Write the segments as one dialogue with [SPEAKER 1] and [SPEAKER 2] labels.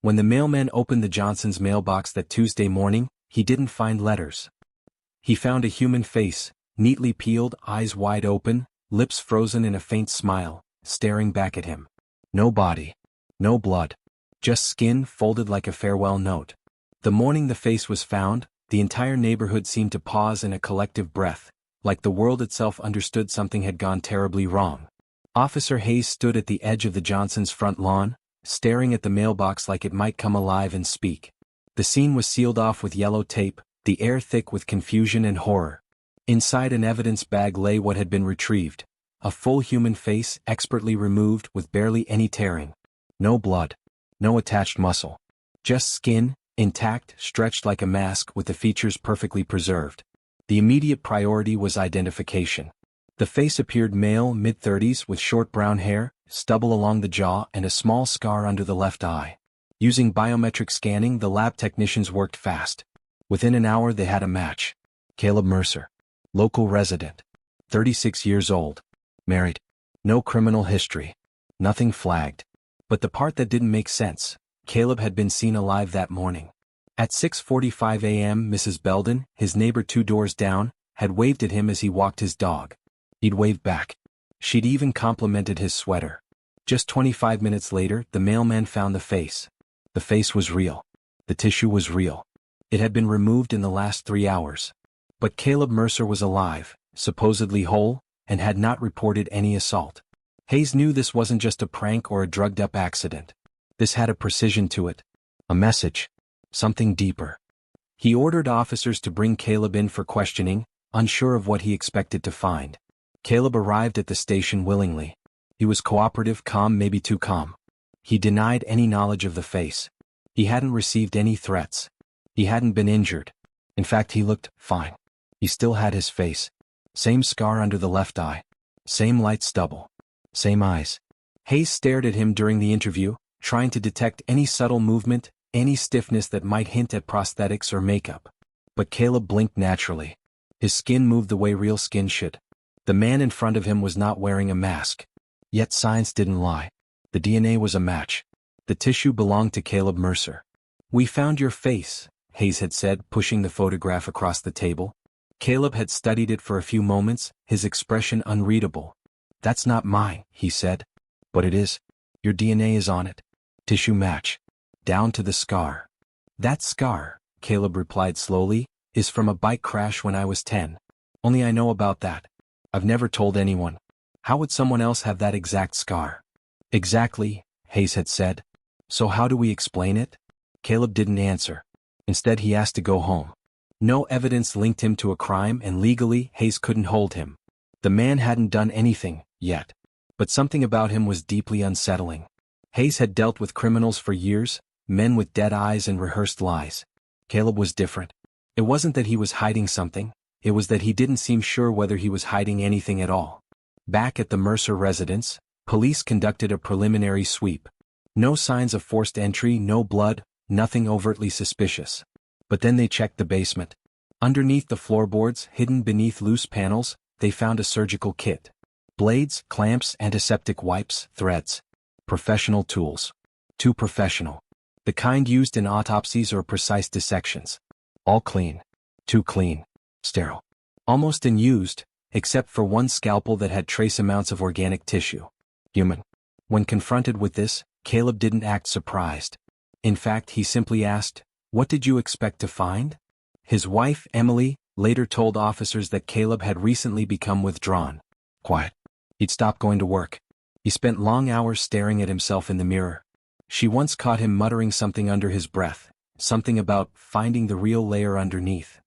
[SPEAKER 1] When the mailman opened the Johnsons' mailbox that Tuesday morning, he didn't find letters. He found a human face, neatly peeled, eyes wide open, lips frozen in a faint smile, staring back at him. No body. No blood. Just skin folded like a farewell note. The morning the face was found, the entire neighborhood seemed to pause in a collective breath, like the world itself understood something had gone terribly wrong. Officer Hayes stood at the edge of the Johnsons' front lawn, staring at the mailbox like it might come alive and speak. The scene was sealed off with yellow tape, the air thick with confusion and horror. Inside an evidence bag lay what had been retrieved, a full human face expertly removed with barely any tearing. No blood. No attached muscle. Just skin, intact, stretched like a mask with the features perfectly preserved. The immediate priority was identification. The face appeared male, mid-30s, with short brown hair, stubble along the jaw and a small scar under the left eye. Using biometric scanning, the lab technicians worked fast. Within an hour they had a match. Caleb Mercer. Local resident. 36 years old. Married. No criminal history. Nothing flagged. But the part that didn't make sense, Caleb had been seen alive that morning. At 6:45 a.m. Mrs. Belden, his neighbor 2 doors down, had waved at him as he walked his dog. He'd waved back. She'd even complimented his sweater. Just 25 minutes later, the mailman found the face. The face was real. The tissue was real. It had been removed in the last 3 hours. But Caleb Mercer was alive, supposedly whole, and had not reported any assault. Hayes knew this wasn't just a prank or a drugged-up accident. This had a precision to it. A message. Something deeper. He ordered officers to bring Caleb in for questioning, unsure of what he expected to find. Caleb arrived at the station willingly. He was cooperative, calm, maybe too calm. He denied any knowledge of the face. He hadn't received any threats. He hadn't been injured. In fact, he looked fine. He still had his face. Same scar under the left eye. Same light stubble. Same eyes. Hayes stared at him during the interview, trying to detect any subtle movement, any stiffness that might hint at prosthetics or makeup. But Caleb blinked naturally. His skin moved the way real skin should. The man in front of him was not wearing a mask. Yet science didn't lie. The DNA was a match. The tissue belonged to Caleb Mercer. "We found your face," Hayes had said, pushing the photograph across the table. Caleb had studied it for a few moments, his expression unreadable. "That's not mine," he said. "But it is. Your DNA is on it. Tissue match. Down to the scar." "That scar," Caleb replied slowly, "is from a bike crash when I was 10. Only I know about that. I've never told anyone. How would someone else have that exact scar?" "Exactly," Hayes had said. "So how do we explain it?" Caleb didn't answer. Instead he asked to go home. No evidence linked him to a crime, and legally, Hayes couldn't hold him. The man hadn't done anything, yet. But something about him was deeply unsettling. Hayes had dealt with criminals for years, men with dead eyes and rehearsed lies. Caleb was different. It wasn't that he was hiding something, it was that he didn't seem sure whether he was hiding anything at all. Back at the Mercer residence, police conducted a preliminary sweep. No signs of forced entry, no blood, nothing overtly suspicious. But then they checked the basement. Underneath the floorboards, hidden beneath loose panels, they found a surgical kit. Blades, clamps, antiseptic wipes, threads. Professional tools. Too professional. The kind used in autopsies or precise dissections. All clean. Too clean. Sterile. Almost unused, except for one scalpel that had trace amounts of organic tissue. Human. When confronted with this, Caleb didn't act surprised. In fact, he simply asked, "What did you expect to find?" His wife, Emily, later told officers that Caleb had recently become withdrawn. Quiet. He'd stopped going to work. He spent long hours staring at himself in the mirror. She once caught him muttering something under his breath, something about finding the real layer underneath.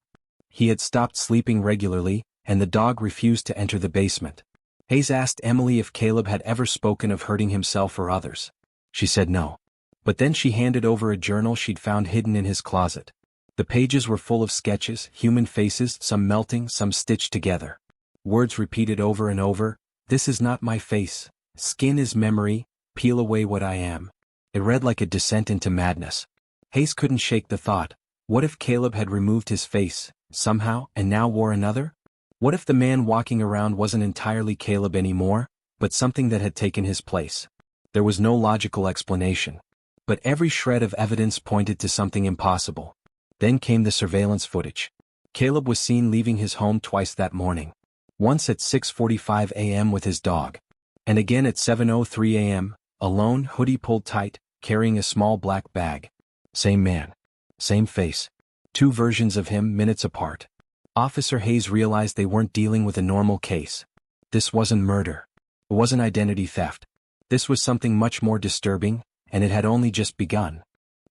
[SPEAKER 1] He had stopped sleeping regularly, and the dog refused to enter the basement. Hayes asked Emily if Caleb had ever spoken of hurting himself or others. She said no. But then she handed over a journal she'd found hidden in his closet. The pages were full of sketches, human faces, some melting, some stitched together. Words repeated over and over, "This is not my face. Skin is memory. Peel away what I am." It read like a descent into madness. Hayes couldn't shake the thought. What if Caleb had removed his face, somehow, and now wore another? What if the man walking around wasn't entirely Caleb anymore, but something that had taken his place? There was no logical explanation. but every shred of evidence pointed to something impossible. Then came the surveillance footage. Caleb was seen leaving his home twice that morning. Once at 6:45 a.m. with his dog. And again at 7:03 a.m., alone, hoodie pulled tight, carrying a small black bag. Same man. Same face. Two versions of him minutes apart. Officer Hayes realized they weren't dealing with a normal case. This wasn't murder. It wasn't identity theft. This was something much more disturbing, and it had only just begun.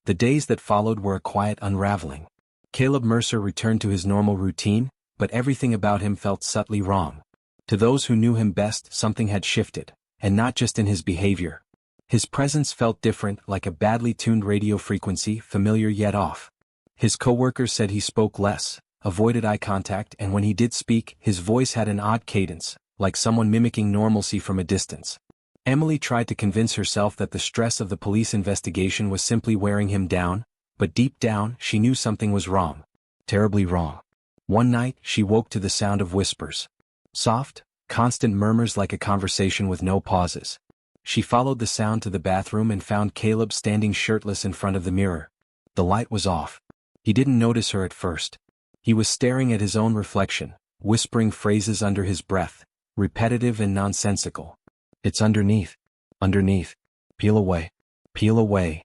[SPEAKER 1] The days that followed were a quiet unraveling. Caleb Mercer returned to his normal routine, but everything about him felt subtly wrong. To those who knew him best, something had shifted, and not just in his behavior. His presence felt different, like a badly tuned radio frequency, familiar yet off. His coworkers said he spoke less, avoided eye contact, and when he did speak, his voice had an odd cadence, like someone mimicking normalcy from a distance. Emily tried to convince herself that the stress of the police investigation was simply wearing him down, but deep down, she knew something was wrong. Terribly wrong. One night, she woke to the sound of whispers. Soft, constant murmurs like a conversation with no pauses. She followed the sound to the bathroom and found Caleb standing shirtless in front of the mirror. The light was off. He didn't notice her at first. He was staring at his own reflection, whispering phrases under his breath, repetitive and nonsensical. It's underneath. Underneath. Peel away. Peel away.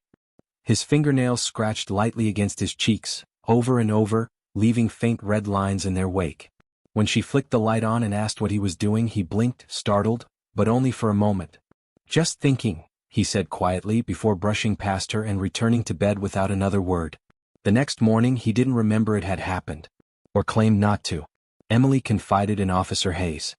[SPEAKER 1] His fingernails scratched lightly against his cheeks, over and over, leaving faint red lines in their wake. When she flicked the light on and asked what he was doing, he blinked, startled, but only for a moment. Just thinking, he said quietly before brushing past her and returning to bed without another word. The next morning he didn't remember it had happened. Or claimed not to. Emily confided in Officer Hayes.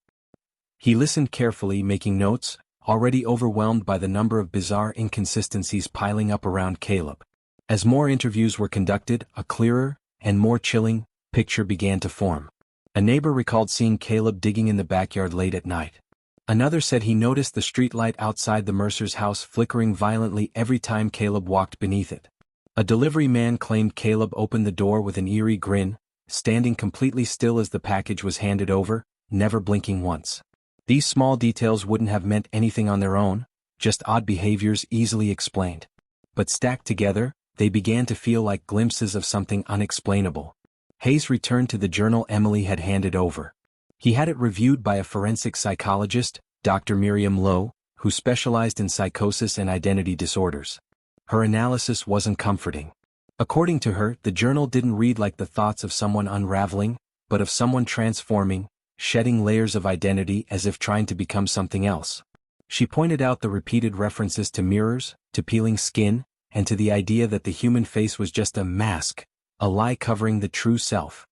[SPEAKER 1] He listened carefully, making notes, already overwhelmed by the number of bizarre inconsistencies piling up around Caleb. As more interviews were conducted, a clearer, and more chilling, picture began to form. A neighbor recalled seeing Caleb digging in the backyard late at night. Another said he noticed the streetlight outside the Mercer's house flickering violently every time Caleb walked beneath it. A delivery man claimed Caleb opened the door with an eerie grin, standing completely still as the package was handed over, never blinking once. These small details wouldn't have meant anything on their own, just odd behaviors easily explained. But stacked together, they began to feel like glimpses of something unexplainable. Hayes returned to the journal Emily had handed over. He had it reviewed by a forensic psychologist, Dr. Miriam Lowe, who specialized in psychosis and identity disorders. Her analysis wasn't comforting. According to her, the journal didn't read like the thoughts of someone unraveling, but of someone transforming, shedding layers of identity as if trying to become something else. She pointed out the repeated references to mirrors, to peeling skin, and to the idea that the human face was just a mask, a lie covering the true self.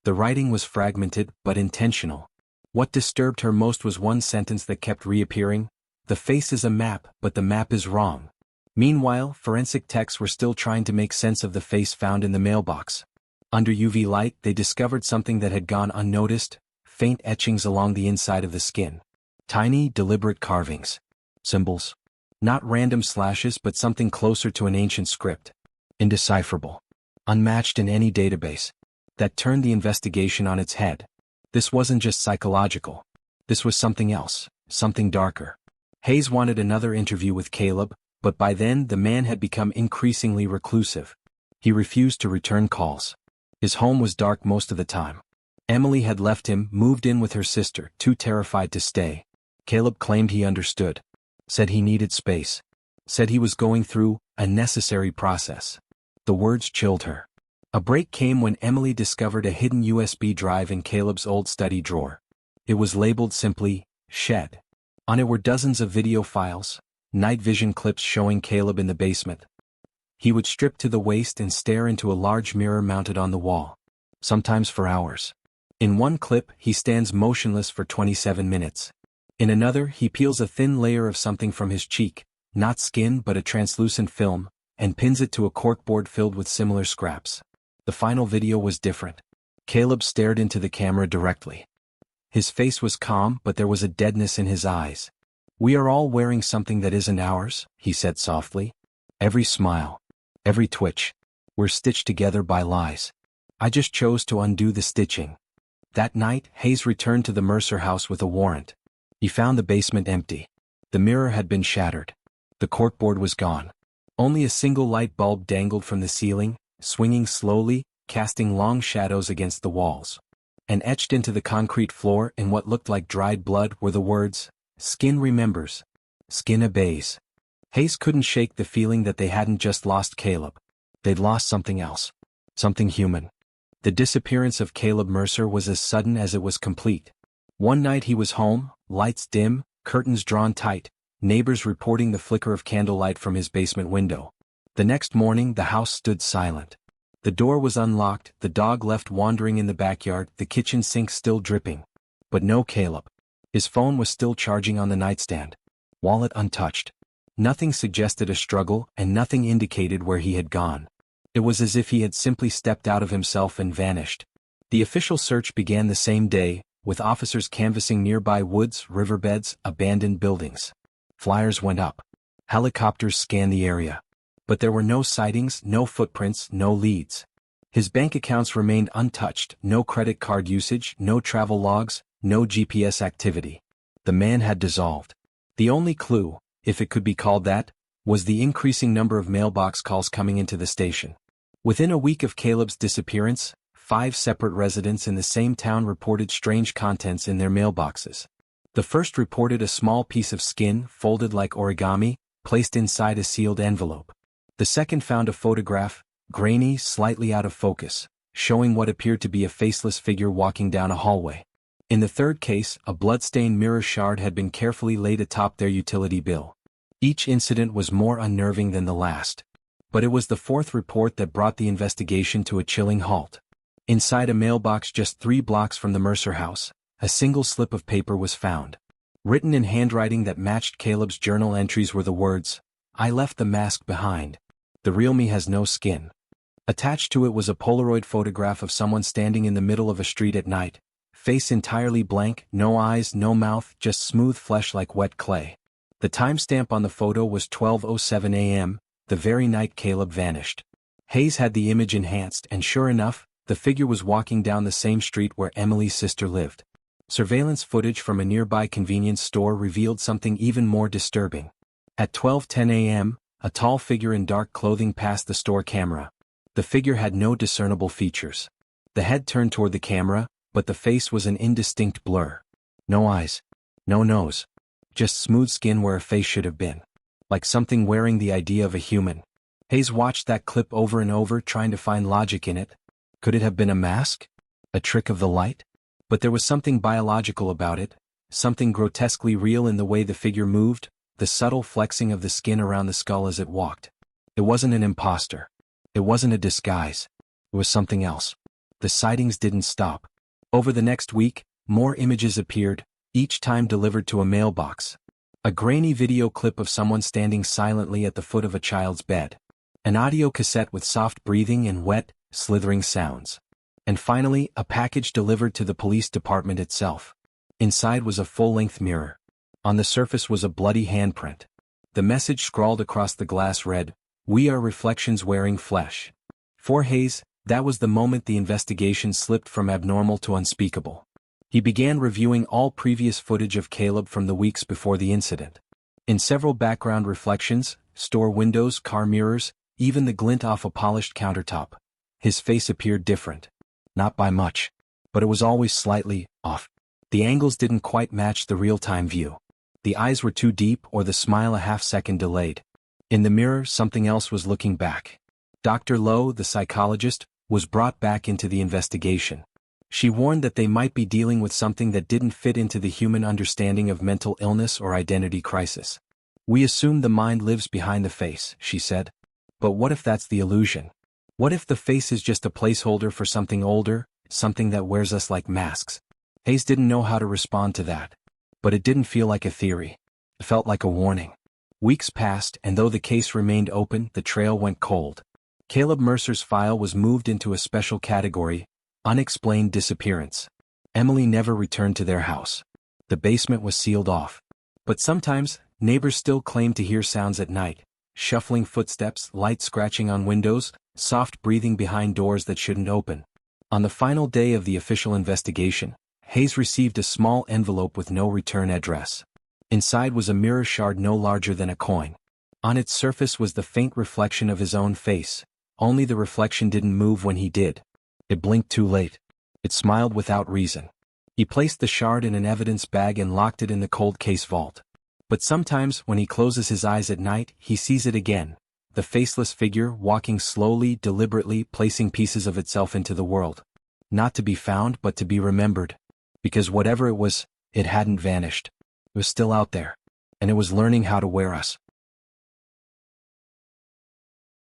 [SPEAKER 1] The writing was fragmented but intentional. What disturbed her most was one sentence that kept reappearing: "The face is a map, but the map is wrong." Meanwhile, forensic techs were still trying to make sense of the face found in the mailbox. Under UV light, they discovered something that had gone unnoticed: faint etchings along the inside of the skin. Tiny, deliberate carvings. Symbols. Not random slashes, but something closer to an ancient script. Indecipherable. Unmatched in any database. That turned the investigation on its head. This wasn't just psychological. This was something else, something darker. Hayes wanted another interview with Caleb, but by then the man had become increasingly reclusive. He refused to return calls. His home was dark most of the time. Emily had left him, moved in with her sister, too terrified to stay. Caleb claimed he understood. Said he needed space. Said he was going through a necessary process. The words chilled her. A break came when Emily discovered a hidden USB drive in Caleb's old study drawer. It was labeled simply, "Shed." On it were dozens of video files, night vision clips showing Caleb in the basement. He would strip to the waist and stare into a large mirror mounted on the wall. Sometimes for hours. In one clip, he stands motionless for 27 minutes. In another, he peels a thin layer of something from his cheek, not skin but a translucent film, and pins it to a corkboard filled with similar scraps. The final video was different. Caleb stared into the camera directly. His face was calm, but there was a deadness in his eyes. "We are all wearing something that isn't ours," he said softly. "Every smile. Every twitch. We're stitched together by lies. I just chose to undo the stitching." That night, Hayes returned to the Mercer house with a warrant. He found the basement empty. The mirror had been shattered. The corkboard was gone. Only a single light bulb dangled from the ceiling, swinging slowly, casting long shadows against the walls. And etched into the concrete floor in what looked like dried blood were the words, "Skin remembers. Skin obeys." Hayes couldn't shake the feeling that they hadn't just lost Caleb. They'd lost something else. Something human. The disappearance of Caleb Mercer was as sudden as it was complete. One night he was home, lights dim, curtains drawn tight, neighbors reporting the flicker of candlelight from his basement window. The next morning the house stood silent. The door was unlocked, the dog left wandering in the backyard, the kitchen sink still dripping. But no Caleb. His phone was still charging on the nightstand. Wallet untouched. Nothing suggested a struggle, and nothing indicated where he had gone. It was as if he had simply stepped out of himself and vanished. The official search began the same day, with officers canvassing nearby woods, riverbeds, abandoned buildings. Flyers went up. Helicopters scanned the area. But there were no sightings, no footprints, no leads. His bank accounts remained untouched, no credit card usage, no travel logs, no GPS activity. The man had dissolved. The only clue, if it could be called that, was the increasing number of mailbox calls coming into the station. Within a week of Caleb's disappearance, 5 separate residents in the same town reported strange contents in their mailboxes. The first reported a small piece of skin, folded like origami, placed inside a sealed envelope. The second found a photograph, grainy, slightly out of focus, showing what appeared to be a faceless figure walking down a hallway. In the third case, a blood-stained mirror shard had been carefully laid atop their utility bill. Each incident was more unnerving than the last. But it was the fourth report that brought the investigation to a chilling halt. Inside a mailbox just 3 blocks from the Mercer house, a single slip of paper was found. Written in handwriting that matched Caleb's journal entries were the words, "I left the mask behind. The real me has no skin." Attached to it was a Polaroid photograph of someone standing in the middle of a street at night, face entirely blank, no eyes, no mouth, just smooth flesh like wet clay. The timestamp on the photo was 12:07 a.m., the very night Caleb vanished. Hayes had the image enhanced, and sure enough, the figure was walking down the same street where Emily's sister lived. Surveillance footage from a nearby convenience store revealed something even more disturbing. At 12:10 a.m., a tall figure in dark clothing passed the store camera. The figure had no discernible features. The head turned toward the camera, but the face was an indistinct blur. No eyes. No nose. Just smooth skin where a face should have been. Like something wearing the idea of a human. Hayes watched that clip over and over, trying to find logic in it. Could it have been a mask? A trick of the light? But there was something biological about it, something grotesquely real in the way the figure moved, the subtle flexing of the skin around the skull as it walked. It wasn't an imposter. It wasn't a disguise. It was something else. The sightings didn't stop. Over the next week, more images appeared, each time delivered to a mailbox. A grainy video clip of someone standing silently at the foot of a child's bed. An audio cassette with soft breathing and wet, slithering sounds. And finally, a package delivered to the police department itself. Inside was a full-length mirror. On the surface was a bloody handprint. The message scrawled across the glass read, "We are reflections wearing flesh." For Hayes, that was the moment the investigation slipped from abnormal to unspeakable. He began reviewing all previous footage of Caleb from the weeks before the incident. In several background reflections, store windows, car mirrors, even the glint off a polished countertop, his face appeared different. Not by much. But it was always slightly off. The angles didn't quite match the real-time view. The eyes were too deep or the smile a half-second delayed. In the mirror, something else was looking back. Dr. Lowe, the psychologist, was brought back into the investigation. She warned that they might be dealing with something that didn't fit into the human understanding of mental illness or identity crisis. "We assume the mind lives behind the face," she said. "But what if that's the illusion? What if the face is just a placeholder for something older, something that wears us like masks?" Hayes didn't know how to respond to that. But it didn't feel like a theory. It felt like a warning. Weeks passed, and though the case remained open, the trail went cold. Caleb Mercer's file was moved into a special category, unexplained disappearance. Emily never returned to their house. The basement was sealed off. But sometimes, neighbors still claimed to hear sounds at night, shuffling footsteps, light scratching on windows, soft breathing behind doors that shouldn't open. On the final day of the official investigation, Hayes received a small envelope with no return address. Inside was a mirror shard no larger than a coin. On its surface was the faint reflection of his own face, only the reflection didn't move when he did. It blinked too late. It smiled without reason. He placed the shard in an evidence bag and locked it in the cold case vault. But sometimes when he closes his eyes at night, he sees it again, the faceless figure walking slowly, deliberately, placing pieces of itself into the world. Not to be found but to be remembered. Because whatever it was, it hadn't vanished. It was still out there. And it was learning how to wear us.